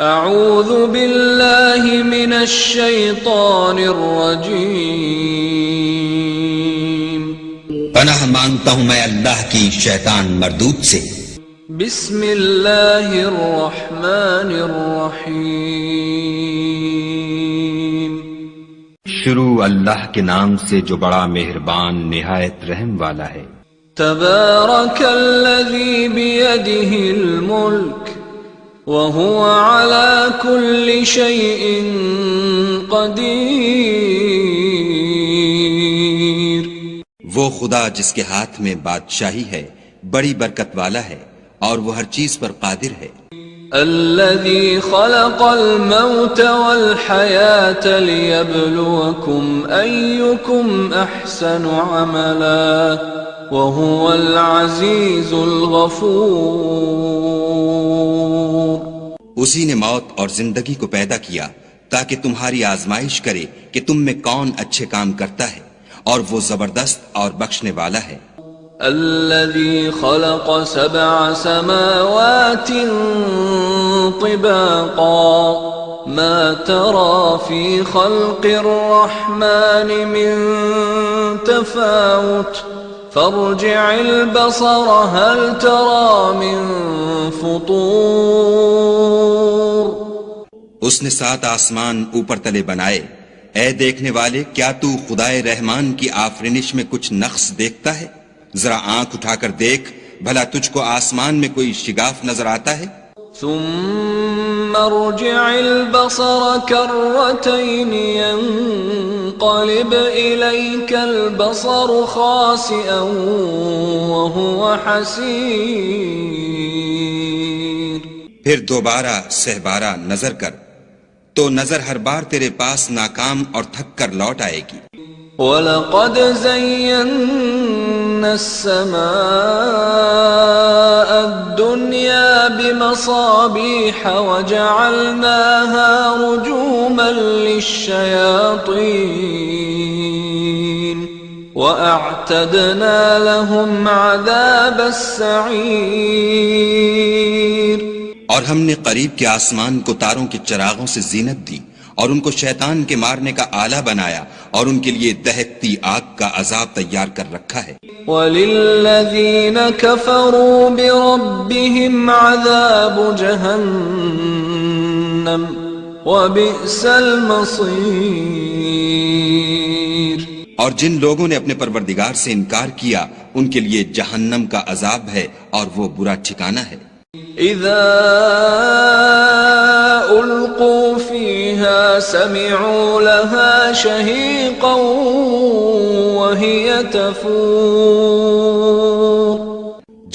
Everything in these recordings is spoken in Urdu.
اعوذ باللہ من الشیطان الرجیم، پناہ مانگتا ہوں میں اللہ کی شیطان مردود سے۔ بسم اللہ الرحمن الرحیم، شروع اللہ کے نام سے جو بڑا مہربان نہایت رحم والا ہے۔ تبارک الذی بیدہ الملک وهو على كل شيء قدیر، وہ خدا جس کے ہاتھ میں بادشاہی ہے بڑی برکت والا ہے اور وہ ہر چیز پر قادر ہے۔ الذي خلق الموت والحياة ليبلوكم أيكم أحسن عملا وهو العزيز الغفور، اسی نے موت اور زندگی کو پیدا کیا تاکہ تمہاری آزمائش کرے کہ تم میں کون اچھے کام کرتا ہے، اور وہ زبردست اور بخشنے والا ہے۔ الذي خلق 7 سماوات طباقا ما ترى في خلق الرحمن من تفاوت فارجع البصر هل ترى من فطور، اس نے 7 آسمان اوپر تلے بنائے، اے دیکھنے والے کیا تو خدائے رحمان کی آفرینش میں کچھ نقص دیکھتا ہے؟ ذرا آنکھ اٹھا کر دیکھ بھلا تجھ کو آسمان میں کوئی شگاف نظر آتا ہے؟ ثم ارجع البصر كرتين ينقلب إليك البصر خاسئا وهو حسير، پھر دوبارہ سہبارہ نظر کر تو نظر ہر بار تیرے پاس ناکام اور تھک کر لوٹ آئے گی۔ وَلَقَدْ زَيَّنَّا السَّمَاءَ الدُّنْيَا بِمَصَابِيحَ وَجَعَلْنَاهَا رُجُومًا لِلشَّيَاطِينِ وَأَعْتَدْنَا لَهُمْ عَذَابَ السَّعِيرِ، اور ہم نے قریب کے آسمان کو تاروں کے چراغوں سے زینت دی اور ان کو شیطان کے مارنے کا آلہ بنایا اور ان کے لیے دہکتی آگ کا عذاب تیار کر رکھا ہے۔ وَلِلَّذِينَ كَفَرُوا بِرَبِّهِمْ عَذَابُ جَهَنَّمَ وَبِئْسَ الْمَصِيرُ، اور جن لوگوں نے اپنے پروردگار سے انکار کیا ان کے لیے جہنم کا عذاب ہے اور وہ برا ٹھکانہ ہے۔ اذا القوا فيها سمعوا لها شهيقا وهي تفور،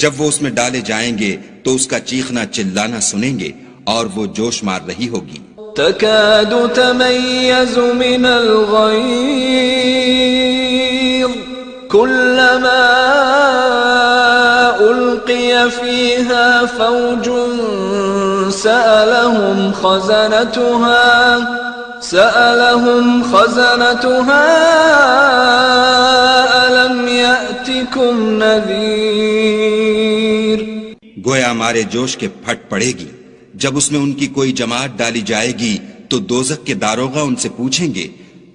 جب وہ اس میں ڈالے جائیں گے تو اس کا چیخنا چلانا سنیں گے اور وہ جوش مار رہی ہوگی۔ تكاد تميز من الغيظ كلما ألقي فيها فوج سألهم خزنتها ألم يأتكم نذير، گویا مارے جوش کے پھٹ پڑے گی جب اس میں ان کی کوئی جماعت ڈالی جائے گی تو دوزخ کے داروغہ ان سے پوچھیں گے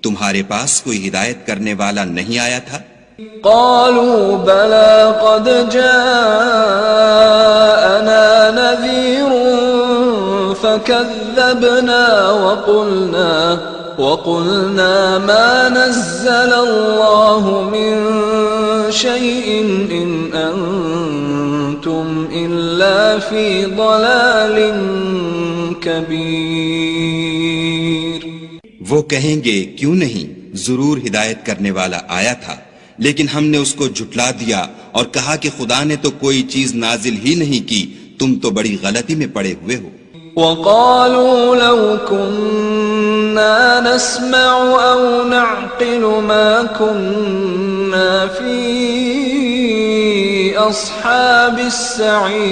تمہارے پاس کوئی ہدایت کرنے والا نہیں آیا تھا؟ قالوا بلى قد جاءنا نذير فكذبنا وقلنا ما نزل الله من شيء إن أنتم إلا في ضلال كبير، وہ کہیں گے کیوں نہیں، ضرور ہدایت کرنے والا آیا تھا، لیکن ہم نے اس کو جھٹلا دیا اور کہا کہ خدا نے تو کوئی چیز نازل ہی نہیں کی، تم تو بڑی غلطی میں پڑے ہوئے ہو۔ وَقَالُوا لَوْ كُنَّا نَسْمَعُ أَوْ نَعْقِلُ مَا كُنَّا فِي أَصْحَابِ السَّعِيرِ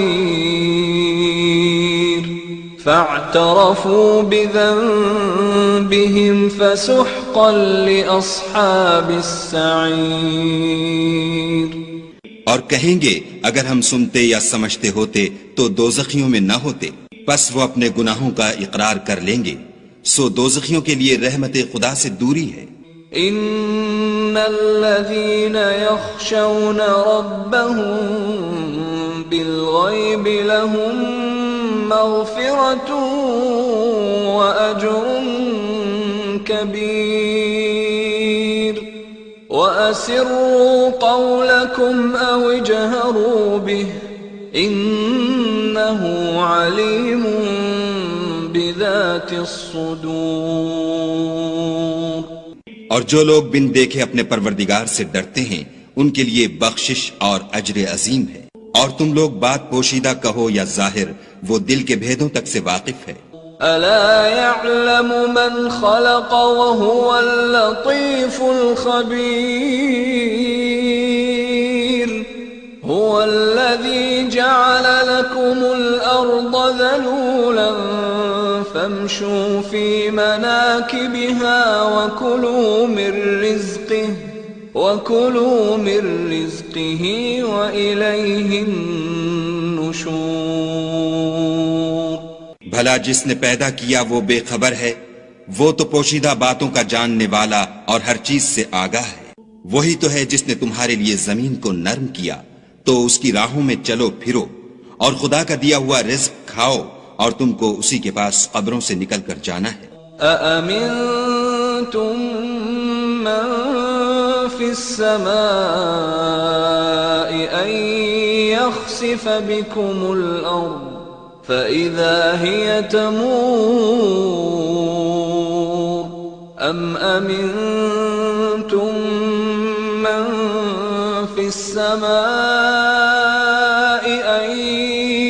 فَاعْتَرَفُوا بِذَنبِهِمْ فَسُحْقًا لِأَصْحَابِ السَّعِيرِ، اور کہیں گے اگر ہم سنتے یا سمجھتے ہوتے تو دوزخیوں میں نہ ہوتے۔ پس وہ اپنے گناہوں کا اقرار کر لیں گے، سو دوزخیوں کے لیے رحمت خدا سے دوری ہے۔ ان الذين يخشون ربهم بالغيب لهم مغفرة واجر كبير واسروا قولكم او اجهروا به انه عليم بذات الصدور۔ اور جو لوگ بن دیکھے اپنے پروردگار سے ڈرتے ہیں ان کے لیے بخشش اور اجر عظیم ہے۔ اور تم لوگ بات پوشیدہ کہو یا ظاہر، وہ دل کے بھیدوں تک سے واقف ہے۔ الا يعلم من خلق وهو اللطيف الخبير هو الذي جعل لكم الارض ذلولا فامشوا في مناكبها وكلوا من رزقه وإليه النشور۔ بھلا جس نے پیدا کیا وہ بے خبر ہے، وہ تو پوشیدہ باتوں کا جاننے والا اور ہر چیز سے آگاہ ہے۔ وہی تو ہے جس نے تمہارے لیے زمین کو نرم کیا تو اس کی راہوں میں چلو پھرو، اور خدا کا دیا ہوا رزق کھاؤ، اور تم کو اسی کے پاس قبروں سے نکل کر جانا ہے۔ أأمنتم من في السماء أن يخسف بكم الأرض فإذا هي تمور أم أمنتم من في السماء أن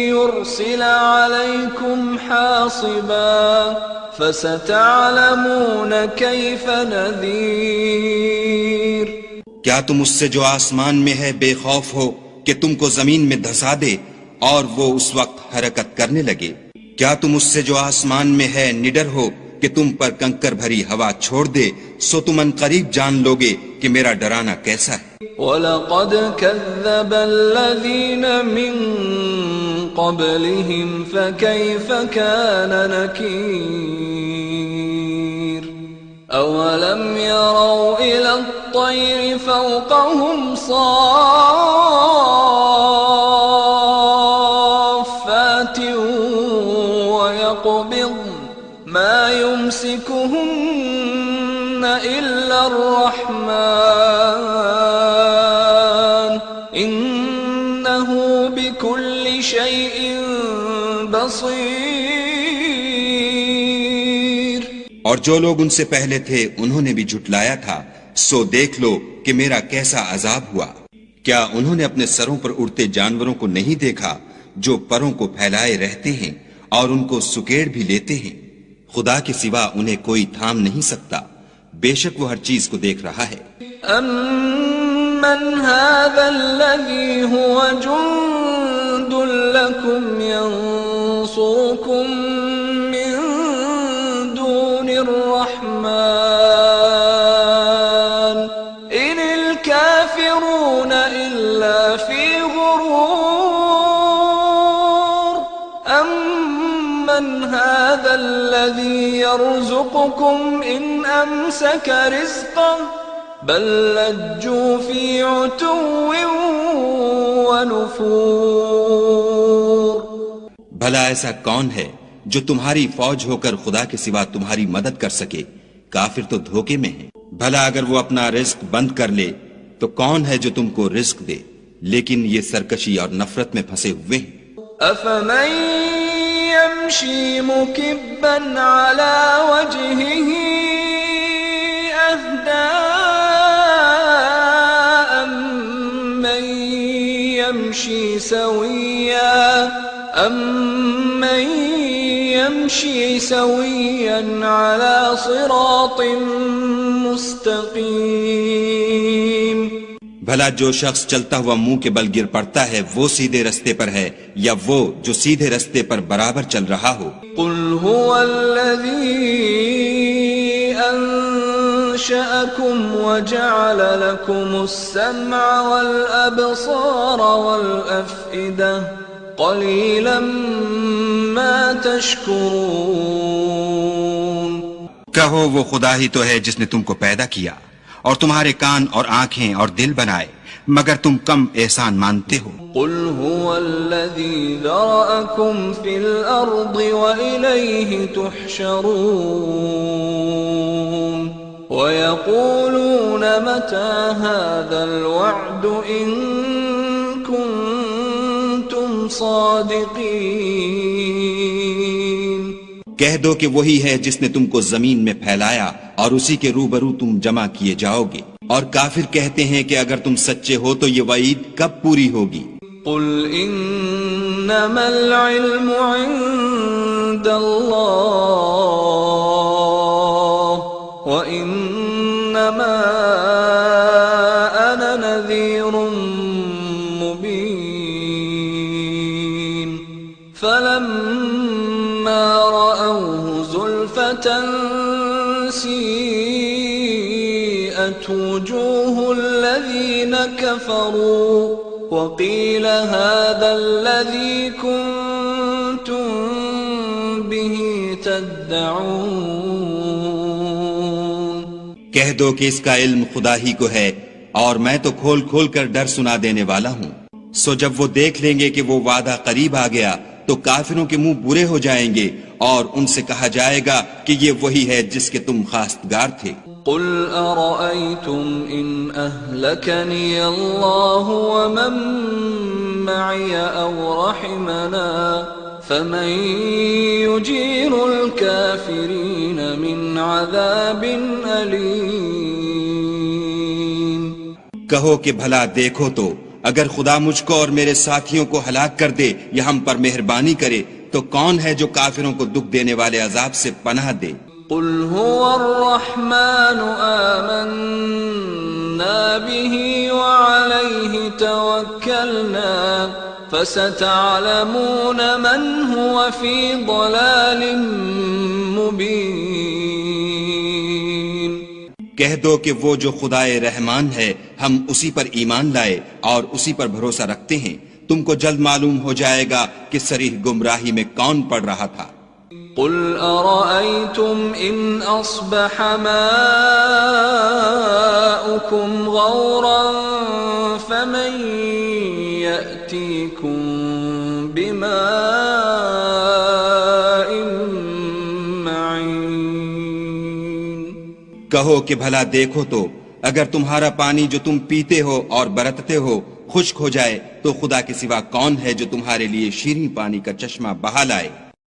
يرسل عليكم حاصبا فستعلمون كيف نذير۔ کیا تم اس سے جو آسمان میں ہے بے خوف ہو کہ تم کو زمین میں دھسا دے اور وہ اس وقت حرکت کرنے لگے؟ کیا تم اس سے جو آسمان میں ہے نڈر ہو کہ تم پر کنکر بھری ہوا چھوڑ دے؟ سو تم ان قریب جان لوگے کہ میرا ڈرانا کیسا ہے۔ وَلَقَدْ كَذَّبَ الَّذِينَ مِن قَبْلِهِمْ فَكَيْفَ كَانَ نَكِيرِ أَوَلَمْ يَرَوْا إِلَى الطَّيْرِ فَوْقَهُمْ صَافَّاتٍ وَيَقْبِضْنَ مَا يُمْسِكُهُنَّ إِلَّا الرَّحْمَنُ إِنَّهُ بِكُلِّ شَيْءٍ بَصِيرٌ۔ اور جو لوگ ان سے پہلے تھے انہوں نے بھی جھٹلایا تھا، سو دیکھ لو کہ میرا کیسا عذاب ہوا۔ کیا انہوں نے اپنے سروں پر اڑتے جانوروں کو نہیں دیکھا جو پروں کو پھیلائے رہتے ہیں اور ان کو سکیڑ بھی لیتے ہیں؟ خدا کے سوا انہیں کوئی تھام نہیں سکتا، بے شک وہ ہر چیز کو دیکھ رہا ہے۔ أَمَّنْ هَذَا الَّذِي هُوَ جُنْدٌ لَكُمْ يَنْصُرُكُمْ مِنْ دُونِ الرَّحْمَنِ إِنِ الْكَافِرُونَ إِلَّا فِي غُرُورٍ أَمَّنْ هَذَا الَّذِي يَرْزُقُكُمْ إِنْ أَمْسَكَ رِزْقَهُ بل لجوا في عتو ونفور۔ بھلا ایسا کون ہے جو تمہاری فوج ہو کر خدا کے سوا تمہاری مدد کر سکے؟ کافر تو دھوکے میں ہیں۔ بھلا اگر وہ اپنا رزق بند کر لے تو کون ہے جو تم کو رزق دے؟ لیکن یہ سرکشی اور نفرت میں پھنسے ہوئے ہیں۔ أفمن يمشي مكبا على وجهه أهدى أمن يمشي سويا على صراط مستقيم۔ بھلا جو شخص چلتا ہوا منہ کے بل گر پڑتا ہے وہ سیدھے رستے پر ہے یا وہ جو سیدھے رستے پر برابر چل رہا ہو؟ قل هو الذي أنشأكم وجعل لكم السمع والأبصار والأفئدة قليلا ما تشكرون کہو وہ خدا ہی تو ہے جس نے تم کو پیدا کیا اور تمہارے کان اور آنکھیں اور دل بنائے، مگر تم کم احسان مانتے ہو۔ قل هو الذي ذرأكم في الأرض وإليه تحشرون ويقولون متى هذا الوعد إن كنتم صادقين۔ کہہ دو کہ وہی ہے جس نے تم کو زمین میں پھیلایا اور اسی کے روبرو تم جمع کیے جاؤ گے، اور کافر کہتے ہیں کہ اگر تم سچے ہو تو یہ وعید کب پوری ہوگی؟ قل انما العلم عند اللہ وانما انا نذیر مبین فلما رأوه زلفة سیئت وجوه الذین کفروا وقیل هذا الذی کنتم به تدعون۔ کہہ دو کہ اس کا علم خدا ہی کو ہے اور میں تو کھول کھول کر ڈر سنا دینے والا ہوں۔ سو جب وہ دیکھ لیں گے کہ وہ وعدہ قریب آ گیا تو کافروں کے منہ برے ہو جائیں گے اور ان سے کہا جائے گا کہ یہ وہی ہے جس کے تم خواستگار تھے۔ قل ارأيتم ان اهلكني الله ومن معي او رحمنا فمن يجير الكافرين من عذاب أليم۔ کہو کہ بھلا دیکھو تو اگر خدا مجھ کو اور میرے ساتھیوں کو ہلاک کر دے یا ہم پر مہربانی کرے تو کون ہے جو کافروں کو دکھ دینے والے عذاب سے پناہ دے؟ قل هو الرحمن آمنا به وعليه توكلنا فستعلمون من هو في ضلال مبين۔ کہہ دو کہ وہ جو خدائے رحمان ہے ہم اسی پر ایمان لائے اور اسی پر بھروسہ رکھتے ہیں، تم کو جلد معلوم ہو جائے گا کہ صریح گمراہی میں کون پڑ رہا تھا۔ قل أرأيتم إن أصبح ماؤكم غورا فمن يأتيكم بماء معين۔ کہو کہ بھلا دیکھو تو اگر تمہارا پانی جو تم پیتے ہو اور برتتے ہو خشک ہو جائے تو خدا کے سوا کون ہے جو تمہارے لیے شیریں پانی کا چشمہ بہا لائے؟